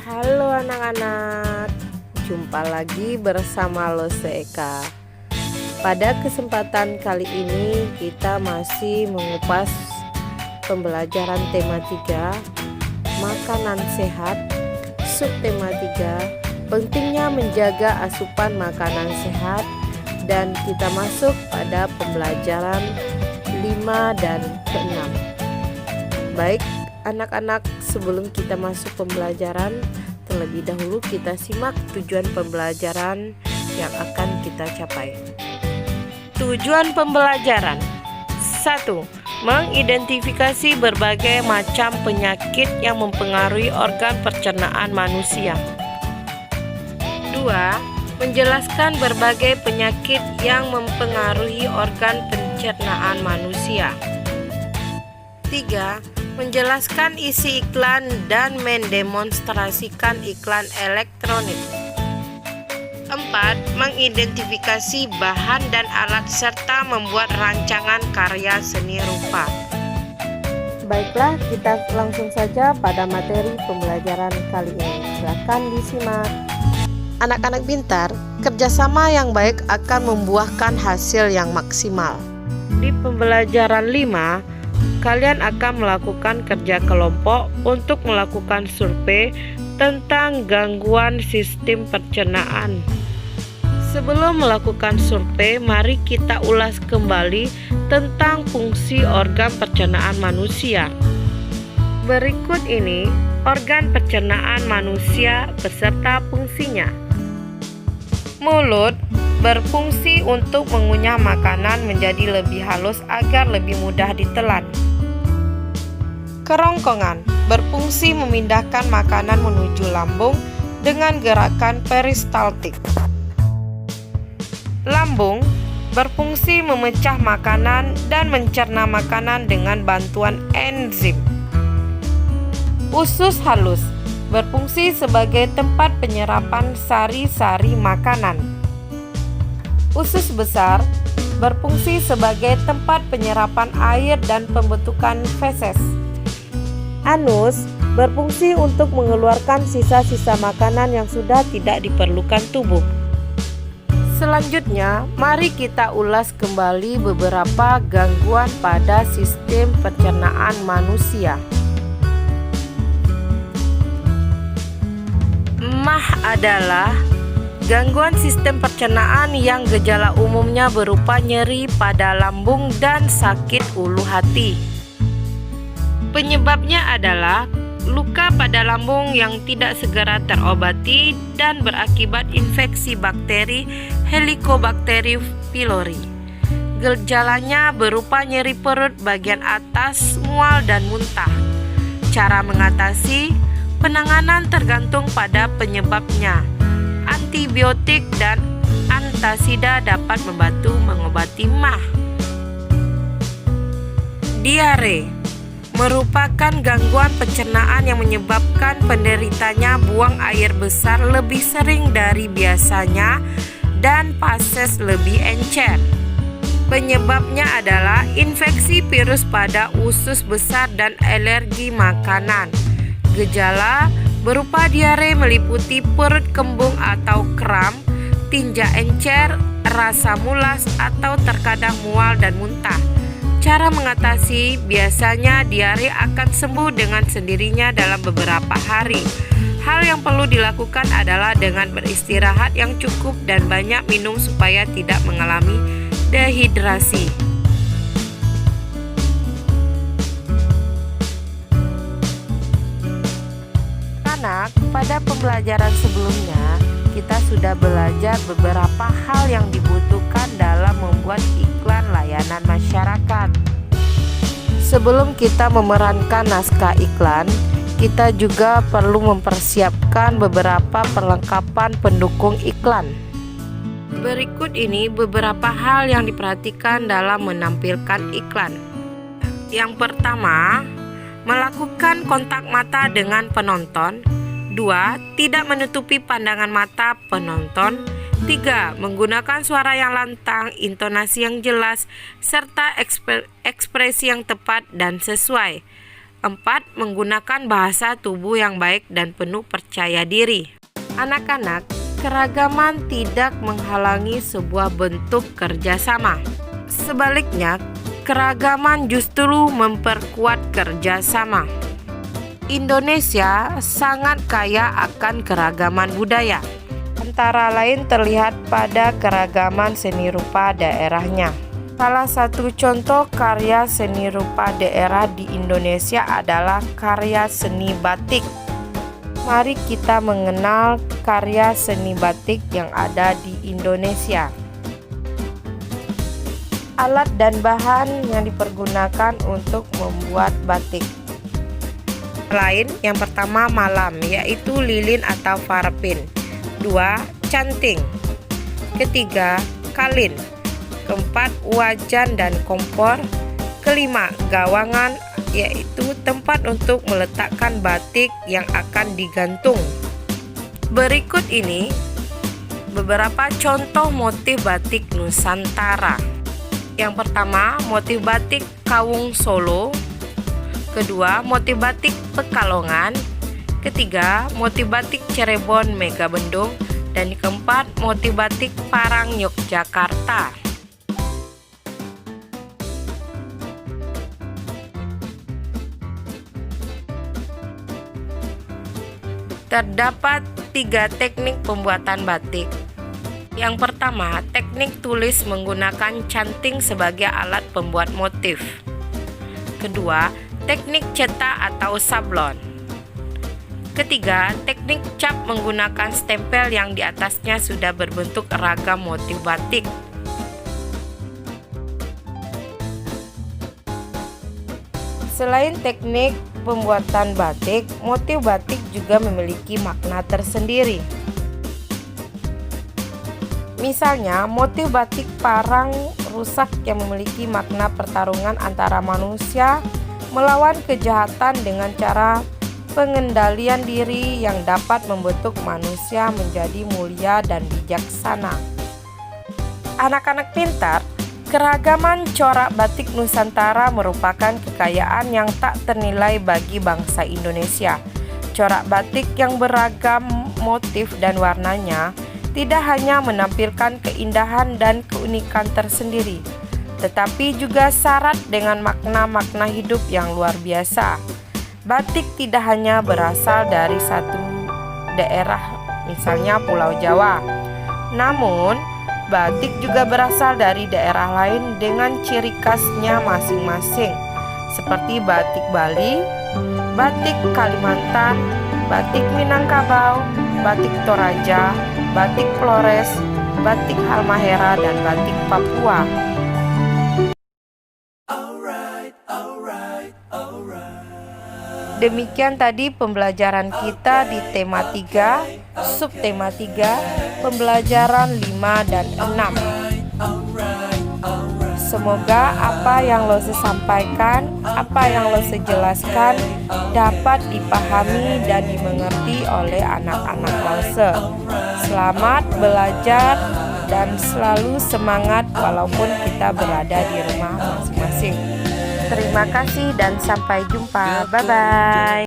Halo anak-anak, jumpa lagi bersama Lose Eka. Pada kesempatan kali ini kita masih mengupas pembelajaran tema 3, makanan sehat, subtema 3, pentingnya menjaga asupan makanan sehat, dan kita masuk pada pembelajaran 5 dan ke-6. Baik anak-anak, sebelum kita masuk pembelajaran, terlebih dahulu kita simak tujuan pembelajaran yang akan kita capai. Tujuan pembelajaran 1. Mengidentifikasi berbagai macam penyakit yang mempengaruhi organ pencernaan manusia. 2. Menjelaskan berbagai penyakit yang mempengaruhi organ pencernaan manusia. 3. Menjelaskan isi iklan dan mendemonstrasikan iklan elektronik. 4. Mengidentifikasi bahan dan alat serta membuat rancangan karya seni rupa. Baiklah, kita langsung saja pada materi pembelajaran kali ini. Silakan disimak. Anak-anak pintar, kerjasama yang baik akan membuahkan hasil yang maksimal. Di pembelajaran 5, kalian akan melakukan kerja kelompok untuk melakukan survei tentang gangguan sistem pencernaan. Sebelum melakukan survei, mari kita ulas kembali tentang fungsi organ pencernaan manusia. Berikut ini organ pencernaan manusia beserta fungsinya. Mulut berfungsi untuk mengunyah makanan menjadi lebih halus agar lebih mudah ditelan. Kerongkongan berfungsi memindahkan makanan menuju lambung dengan gerakan peristaltik. Lambung berfungsi memecah makanan dan mencerna makanan dengan bantuan enzim. Usus halus berfungsi sebagai tempat penyerapan sari-sari makanan. Usus besar berfungsi sebagai tempat penyerapan air dan pembentukan feses. Anus berfungsi untuk mengeluarkan sisa-sisa makanan yang sudah tidak diperlukan tubuh. Selanjutnya, mari kita ulas kembali beberapa gangguan pada sistem pencernaan manusia. MAH adalah gangguan sistem pencernaan yang gejala umumnya berupa nyeri pada lambung dan sakit ulu hati. Penyebabnya adalah luka pada lambung yang tidak segera terobati dan berakibat infeksi bakteri Helicobacter pylori. Gejalanya berupa nyeri perut bagian atas, mual dan muntah. Cara mengatasi, penanganan tergantung pada penyebabnya. Antibiotik dan antasida dapat membantu mengobati MAH. Diare merupakan gangguan pencernaan yang menyebabkan penderitanya buang air besar lebih sering dari biasanya dan fases lebih encer. Penyebabnya adalah infeksi virus pada usus besar dan alergi makanan. Gejala berupa diare meliputi perut kembung atau kram, tinja encer, rasa mulas atau terkadang mual dan muntah. Cara mengatasi, biasanya diare akan sembuh dengan sendirinya dalam beberapa hari. Hal yang perlu dilakukan adalah dengan beristirahat yang cukup dan banyak minum supaya tidak mengalami dehidrasi. Anak, pada pembelajaran sebelumnya kita sudah belajar beberapa hal yang dibutuhkan dalam membuat iklan layanan masyarakat. Sebelum kita memerankan naskah iklan, kita juga perlu mempersiapkan beberapa perlengkapan pendukung iklan. Berikut ini beberapa hal yang diperhatikan dalam menampilkan iklan. Yang pertama, melakukan kontak mata dengan penonton. 2. Tidak menutupi pandangan mata penonton. 3. Menggunakan suara yang lantang, intonasi yang jelas, serta ekspresi yang tepat dan sesuai. 4. Menggunakan bahasa tubuh yang baik dan penuh percaya diri. Anak-anak, keragaman tidak menghalangi sebuah bentuk kerjasama. Sebaliknya, keragaman justru memperkuat kerjasama. Indonesia sangat kaya akan keragaman budaya. Antara lain terlihat pada keragaman seni rupa daerahnya. Salah satu contoh karya seni rupa daerah di Indonesia adalah karya seni batik. Mari kita mengenal karya seni batik yang ada di Indonesia. Alat dan bahan yang dipergunakan untuk membuat batik. Yang pertama malam, yaitu lilin atau parpin. 2. Canting. Ketiga, kalin. Keempat, wajan dan kompor. Kelima, gawangan, yaitu tempat untuk meletakkan batik yang akan digantung. Berikut ini beberapa contoh motif batik Nusantara. Yang pertama, motif batik Kawung Solo. Kedua, motif batik Pekalongan. Ketiga, motif batik Cirebon Megabendung. Dan keempat, motif batik Parang Yogyakarta. Terdapat 3 teknik pembuatan batik. Yang pertama, teknik tulis menggunakan canting sebagai alat pembuat motif. Kedua, teknik cetak atau sablon. Ketiga, teknik cap menggunakan stempel yang di atasnya sudah berbentuk ragam motif batik. Selain teknik pembuatan batik, motif batik juga memiliki makna tersendiri. Misalnya, motif batik Parang Rusak yang memiliki makna pertarungan antara manusia melawan kejahatan dengan cara pengendalian diri yang dapat membentuk manusia menjadi mulia dan bijaksana. Anak-anak pintar, keragaman corak batik Nusantara merupakan kekayaan yang tak ternilai bagi bangsa Indonesia. Corak batik yang beragam motif dan warnanya tidak hanya menampilkan keindahan dan keunikan tersendiri, tetapi juga syarat dengan makna-makna hidup yang luar biasa. Batik tidak hanya berasal dari satu daerah, misalnya Pulau Jawa, namun batik juga berasal dari daerah lain dengan ciri khasnya masing-masing, seperti batik Bali, batik Kalimantan, batik Minangkabau, batik Toraja, batik Flores, batik Halmahera, dan batik Papua. Demikian tadi pembelajaran kita di tema 3, subtema 3, pembelajaran 5 dan 6. Semoga apa yang lo sampaikan, apa yang lo jelaskan dapat dipahami dan dimengerti oleh anak-anak Lause. Selamat belajar dan selalu semangat walaupun kita berada di rumah masing-masing. Terima kasih dan sampai jumpa. Bye-bye.